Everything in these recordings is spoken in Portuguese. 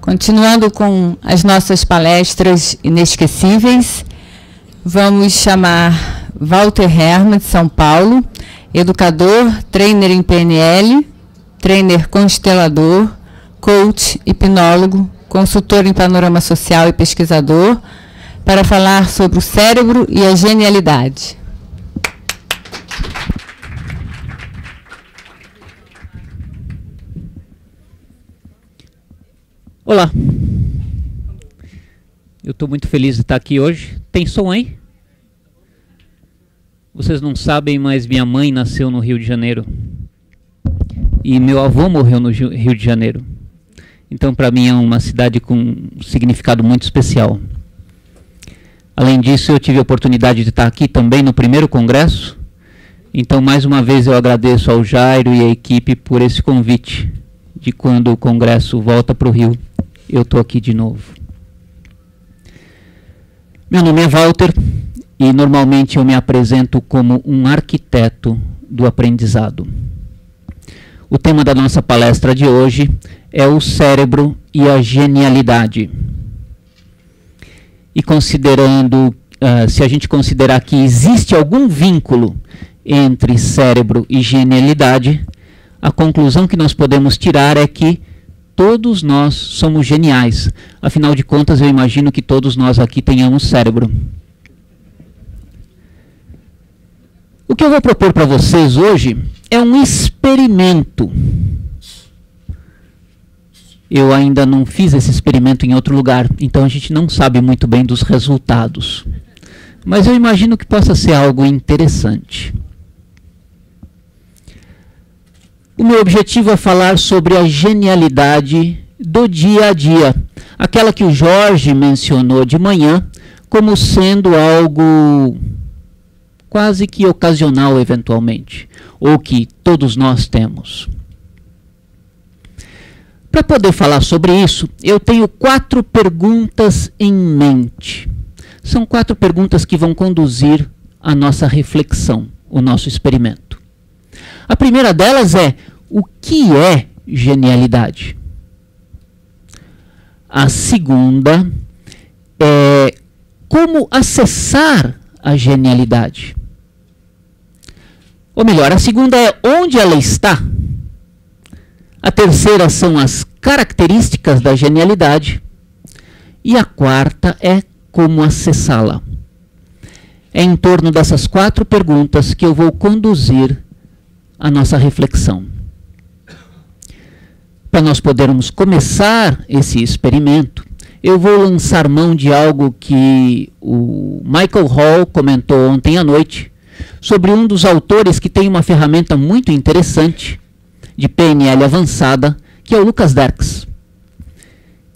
Continuando com as nossas palestras inesquecíveis, vamos chamar Walter Hermann, de São Paulo, educador, trainer em PNL, trainer constelador, coach, hipnólogo, consultor em panorama social e pesquisador, para falar sobre o cérebro e a genialidade. Olá, eu estou muito feliz de estar aqui hoje. Tem som aí? Vocês não sabem, mas minha mãe nasceu no Rio de Janeiro e meu avô morreu no Rio de Janeiro. Então, para mim, é uma cidade com um significado muito especial. Além disso, eu tive a oportunidade de estar aqui também no primeiro congresso. Então, mais uma vez, eu agradeço ao Jairo e à equipe por esse convite de quando o congresso volta para o Rio, eu estou aqui de novo. Meu nome é Walter e normalmente eu me apresento como um arquiteto do aprendizado. O tema da nossa palestra de hoje é o cérebro e a genialidade. E considerando, se a gente considerar que existe algum vínculo entre cérebro e genialidade, a conclusão que nós podemos tirar é que todos nós somos geniais. Afinal de contas, eu imagino que todos nós aqui tenhamos cérebro. O que eu vou propor para vocês hoje é um experimento. Eu ainda não fiz esse experimento em outro lugar, então a gente não sabe muito bem dos resultados. Mas eu imagino que possa ser algo interessante. O meu objetivo é falar sobre a genialidade do dia a dia, aquela que o Jorge mencionou de manhã como sendo algo quase que ocasional eventualmente, ou que todos nós temos. Para poder falar sobre isso, eu tenho 4 perguntas em mente. São 4 perguntas que vão conduzir a nossa reflexão, o nosso experimento. A primeira delas é: o que é genialidade? A segunda é: como acessar a genialidade? Ou melhor, a segunda é: onde ela está? A terceira são as características da genialidade. E a quarta é como acessá-la. É em torno dessas 4 perguntas que eu vou conduzir a nossa reflexão. Para nós podermos começar esse experimento, eu vou lançar mão de algo que o Michael Hall comentou ontem à noite, sobre um dos autores que tem uma ferramenta muito interessante de PNL avançada, que é o Lucas Derks.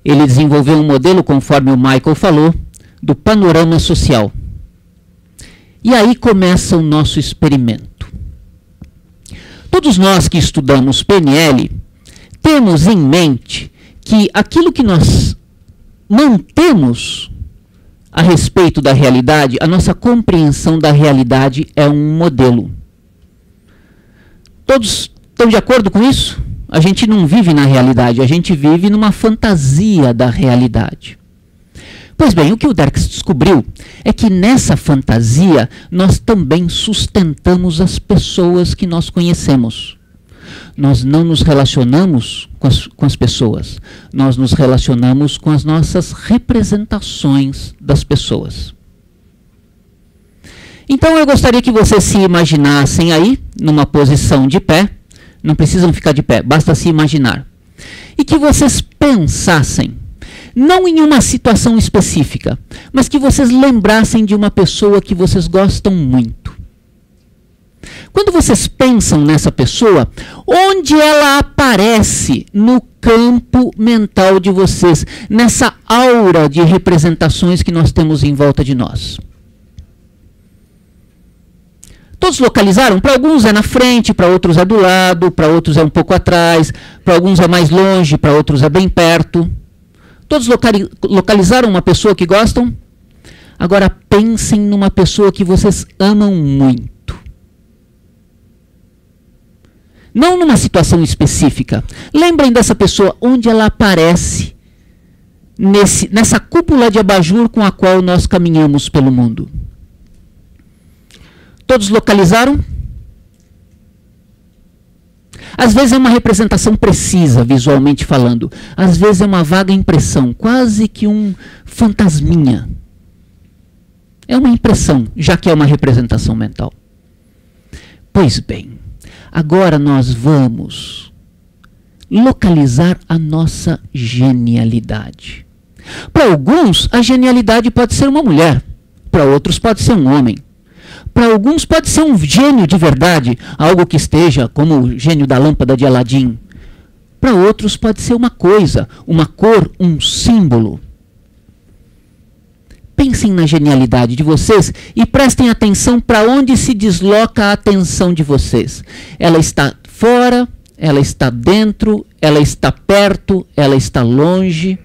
Ele desenvolveu um modelo, conforme o Michael falou, do panorama social. E aí começa o nosso experimento. Todos nós que estudamos PNL temos em mente que aquilo que nós mantemos a respeito da realidade, a nossa compreensão da realidade é um modelo. Todos estão de acordo com isso? A gente não vive na realidade, a gente vive numa fantasia da realidade. Pois bem, o que o Derks descobriu é que nessa fantasia nós também sustentamos as pessoas que nós conhecemos. Nós não nos relacionamos com as pessoas, nós nos relacionamos com as nossas representações das pessoas. Então eu gostaria que vocês se imaginassem aí, numa posição de pé, não precisam ficar de pé, basta se imaginar. E que vocês pensassem, não em uma situação específica, mas que vocês lembrassem de uma pessoa que vocês gostam muito. Quando vocês pensam nessa pessoa, onde ela aparece no campo mental de vocês, nessa aura de representações que nós temos em volta de nós? Todos localizaram? Para alguns é na frente, para outros é do lado, para outros é um pouco atrás, para alguns é mais longe, para outros é bem perto. Todos localizaram uma pessoa que gostam? Agora pensem numa pessoa que vocês amam muito. Não numa situação específica. Lembrem dessa pessoa, onde ela aparece nessa cúpula de abajur com a qual nós caminhamos pelo mundo. Todos localizaram? Às vezes é uma representação precisa, visualmente falando. Às vezes é uma vaga impressão, quase que um fantasminha. É uma impressão, já que é uma representação mental. Pois bem, agora nós vamos localizar a nossa genialidade. Para alguns, a genialidade pode ser uma mulher. Para outros, pode ser um homem. Para alguns pode ser um gênio de verdade, algo que esteja como o gênio da lâmpada de Aladim. Para outros pode ser uma coisa, uma cor, um símbolo. Pensem na genialidade de vocês e prestem atenção para onde se desloca a atenção de vocês. Ela está fora, ela está dentro, ela está perto, ela está longe.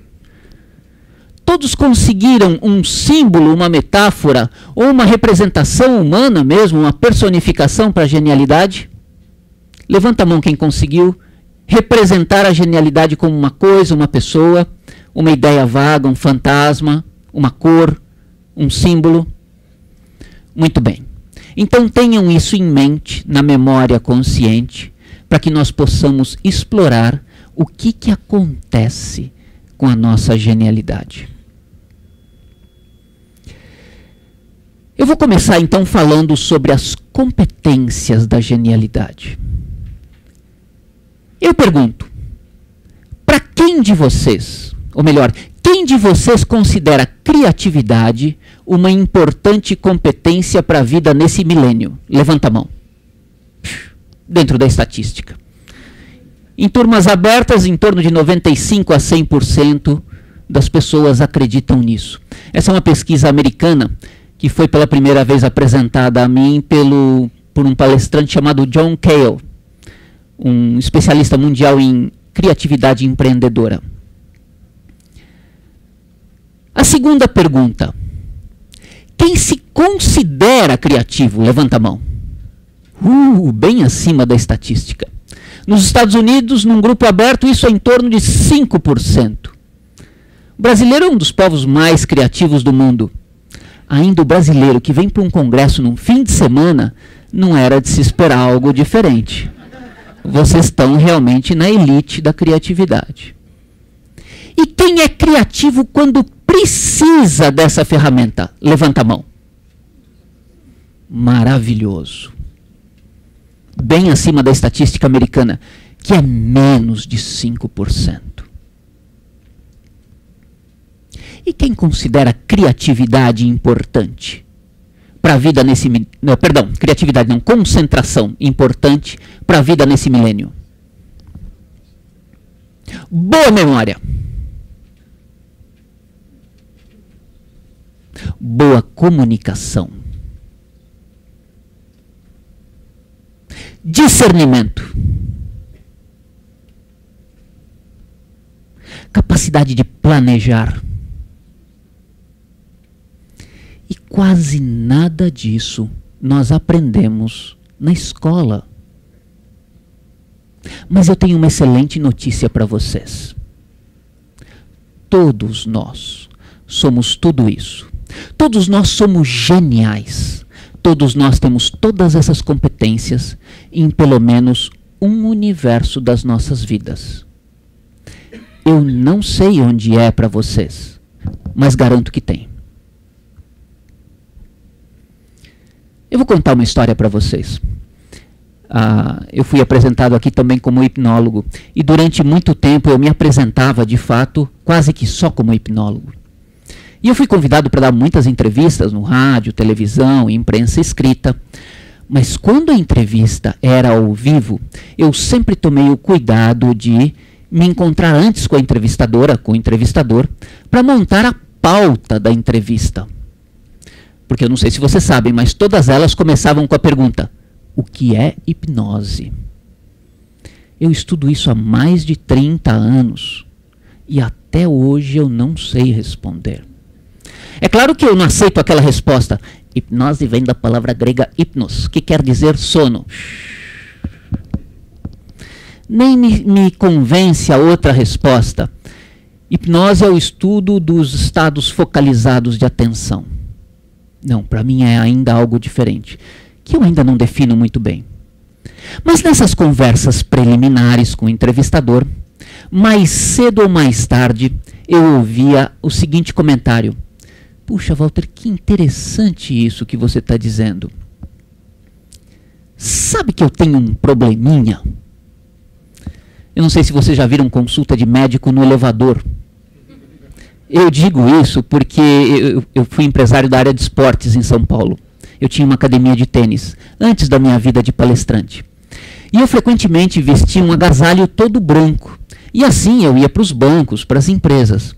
Todos conseguiram um símbolo, uma metáfora, ou uma representação humana mesmo, uma personificação para a genialidade? Levanta a mão quem conseguiu representar a genialidade como uma coisa, uma pessoa, uma ideia vaga, um fantasma, uma cor, um símbolo. Muito bem. Então tenham isso em mente, na memória consciente, para que nós possamos explorar o que acontece com a nossa genialidade. Eu vou começar então falando sobre as competências da genialidade. Eu pergunto, para quem de vocês, ou melhor, quem de vocês considera criatividade uma importante competência para a vida nesse milênio? Levanta a mão. Dentro da estatística. Em turmas abertas, em torno de 95% a 100% das pessoas acreditam nisso. Essa é uma pesquisa americana que foi pela primeira vez apresentada a mim por um palestrante chamado John Cale, um especialista mundial em criatividade empreendedora. A segunda pergunta. Quem se considera criativo? Levanta a mão. Bem acima da estatística. Nos Estados Unidos, num grupo aberto, isso é em torno de 5%. O brasileiro é um dos povos mais criativos do mundo. Ainda o brasileiro que vem para um congresso num fim de semana, não era de se esperar algo diferente. Vocês estão realmente na elite da criatividade. E quem é criativo quando precisa dessa ferramenta? Levanta a mão. Maravilhoso. Bem acima da estatística americana, que é menos de 5%. E quem considera criatividade importante para a vida nesse... Não, perdão, criatividade não, concentração importante para a vida nesse milênio? Boa memória. Boa comunicação. Discernimento. Capacidade de planejar. E quase nada disso nós aprendemos na escola. Mas eu tenho uma excelente notícia para vocês. Todos nós somos tudo isso. Todos nós somos geniais. Todos nós temos todas essas competências em pelo menos um universo das nossas vidas. Eu não sei onde é para vocês, mas garanto que tem. Eu vou contar uma história para vocês. Eu fui apresentado aqui também como hipnólogo, e durante muito tempo eu me apresentava, de fato, quase que só como hipnólogo. E eu fui convidado para dar muitas entrevistas no rádio, televisão, imprensa escrita, mas quando a entrevista era ao vivo, eu sempre tomei o cuidado de me encontrar antes com a entrevistadora, com o entrevistador, para montar a pauta da entrevista. Porque eu não sei se vocês sabem, mas todas elas começavam com a pergunta: o que é hipnose? Eu estudo isso há mais de 30 anos e até hoje eu não sei responder. É claro que eu não aceito aquela resposta. Hipnose vem da palavra grega hypnos, que quer dizer sono. Nem me convence a outra resposta. Hipnose é o estudo dos estados focalizados de atenção. Não, para mim é ainda algo diferente, que eu ainda não defino muito bem. Mas nessas conversas preliminares com o entrevistador, mais cedo ou mais tarde, eu ouvia o seguinte comentário: puxa, Walter, que interessante isso que você está dizendo. Sabe que eu tenho um probleminha? Eu não sei se vocês já viram consulta de médico no elevador. Eu digo isso porque eu fui empresário da área de esportes em São Paulo. Eu tinha uma academia de tênis, antes da minha vida de palestrante. E eu frequentemente vestia um agasalho todo branco. E assim eu ia para os bancos, para as empresas.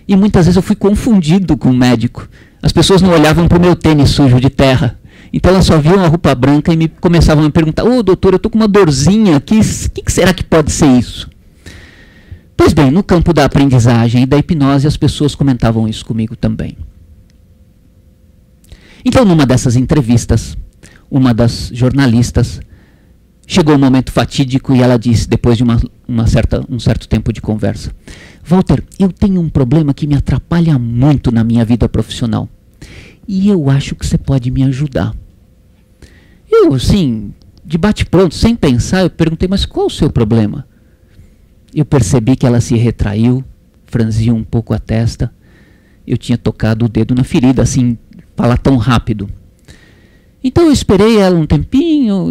E muitas vezes eu fui confundido com o médico. As pessoas não olhavam para o meu tênis sujo de terra. Então elas só viam a roupa branca e começavam a me perguntar: ô doutor, eu estou com uma dorzinha, que será que pode ser isso? Pois bem, no campo da aprendizagem e da hipnose, as pessoas comentavam isso comigo também. Então, numa dessas entrevistas, uma das jornalistas chegou um momento fatídico e ela disse, depois de um certo tempo de conversa: Walter, eu tenho um problema que me atrapalha muito na minha vida profissional. E eu acho que você pode me ajudar. Eu, assim, de bate-pronto, sem pensar, eu perguntei: mas qual o seu problema? Eu percebi que ela se retraiu, franziu um pouco a testa. Eu tinha tocado o dedo na ferida, assim, falar tão rápido. Então eu esperei ela um tempinho,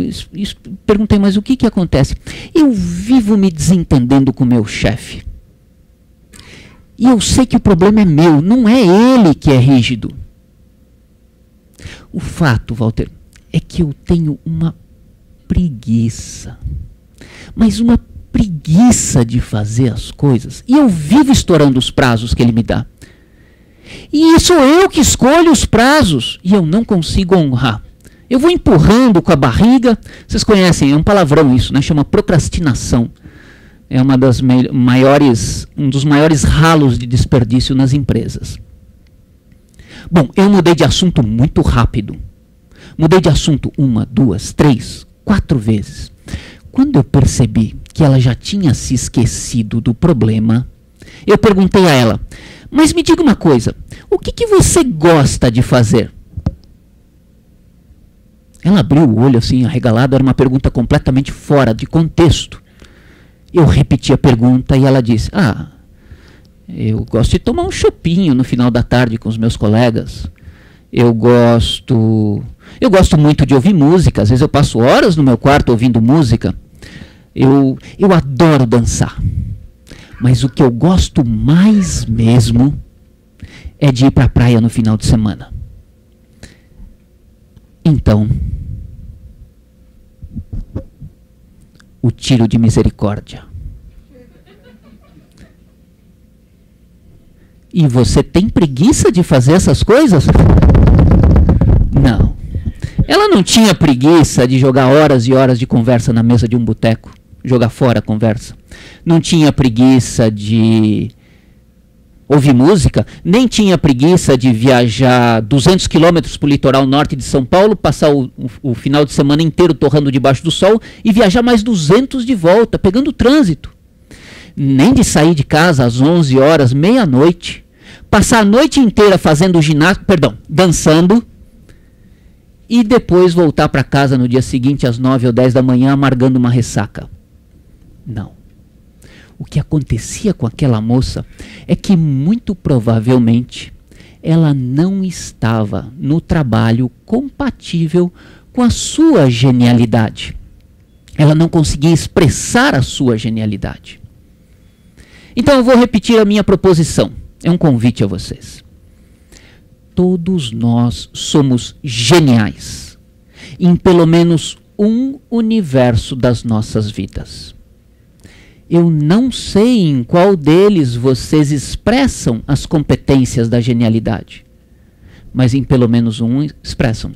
perguntei: mas o que acontece? Eu vivo me desentendendo com o meu chefe. E eu sei que o problema é meu, não é ele que é rígido. O fato, Walter, é que eu tenho uma preguiça. Mas uma preguiça de fazer as coisas. E eu vivo estourando os prazos que ele me dá. E sou eu que escolho os prazos. E eu não consigo honrar. Eu vou empurrando com a barriga. Vocês conhecem, é um palavrão isso, né? Chama procrastinação. É um dos maiores ralos de desperdício nas empresas. Bom, eu mudei de assunto muito rápido. Mudei de assunto 1, 2, 3, 4 vezes. Quando eu percebi que ela já tinha se esquecido do problema, eu perguntei a ela: mas me diga uma coisa, o que você gosta de fazer? Ela abriu o olho assim, arregalada, era uma pergunta completamente fora de contexto. Eu repeti a pergunta e ela disse: eu gosto de tomar um chopinho no final da tarde com os meus colegas. Eu gosto muito de ouvir música. Às vezes eu passo horas no meu quarto ouvindo música. Eu adoro dançar. Mas o que eu gosto mais mesmo é de ir para a praia no final de semana. Então, o tiro de misericórdia. E você tem preguiça de fazer essas coisas? Não. Ela não tinha preguiça de jogar horas e horas de conversa na mesa de um boteco. Jogar fora a conversa. Não tinha preguiça de ouvir música. Nem tinha preguiça de viajar 200 quilômetros para o litoral norte de São Paulo, passar o final de semana inteiro torrando debaixo do sol e viajar mais 200 de volta, pegando trânsito. Nem de sair de casa às 11 horas, meia-noite, passar a noite inteira fazendo dançando, e depois voltar para casa no dia seguinte às 9 ou 10 da manhã amargando uma ressaca. Não. O que acontecia com aquela moça é que muito provavelmente ela não estava no trabalho compatível com a sua genialidade. Ela não conseguia expressar a sua genialidade. Então eu vou repetir a minha proposição. É um convite a vocês. Todos nós somos geniais em pelo menos um universo das nossas vidas. Eu não sei em qual deles vocês expressam as competências da genialidade, mas em pelo menos um expressam.